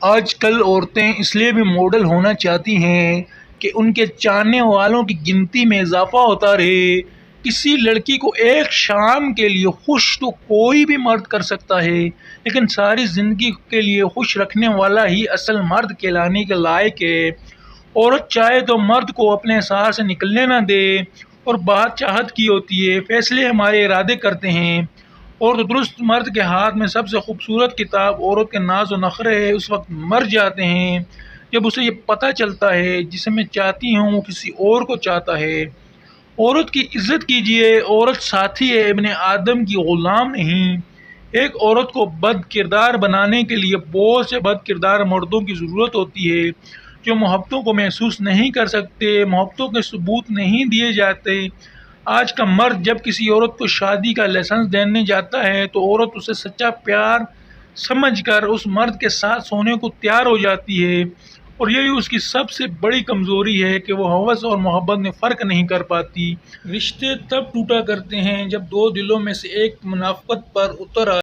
آج کل عورتیں اس لیے بھی ماڈل ہونا چاہتی ہیں کہ ان کے چاہنے والوں کی گنتی میں اضافہ ہوتا رہے۔ کسی لڑکی کو ایک شام کے لیے خوش تو کوئی بھی مرد کر سکتا ہے، لیکن ساری زندگی کے لیے خوش رکھنے والا ہی اصل مرد کہلانے کے لائق ہے۔ عورت چاہے تو مرد کو اپنے سہار سے نکلنے نہ دے، اور بات چاہت کی ہوتی ہے، فیصلے ہمارے ارادے کرتے ہیں۔ اور درست مرد کے ہاتھ میں سب سے خوبصورت کتاب عورت کے ناز و نخرے اس وقت مر جاتے ہیں جب اسے یہ پتہ چلتا ہے جسے میں چاہتی ہوں وہ کسی اور کو چاہتا ہے۔ عورت کی عزت کیجیے، عورت ساتھی ہے، ابن آدم کی غلام نہیں۔ ایک عورت کو بد کردار بنانے کے لیے بہت سے بد کردار مردوں کی ضرورت ہوتی ہے جو محبتوں کو محسوس نہیں کر سکتے، محبتوں کے ثبوت نہیں دیے جاتے۔ آج کا مرد جب کسی عورت کو شادی کا لائسنس دینے جاتا ہے تو عورت اسے سچا پیار سمجھ کر اس مرد کے ساتھ سونے کو تیار ہو جاتی ہے، اور یہی اس کی سب سے بڑی کمزوری ہے کہ وہ ہوس اور محبت میں فرق نہیں کر پاتی۔ رشتے تب ٹوٹا کرتے ہیں جب دو دلوں میں سے ایک منافقت پر اتر آئے۔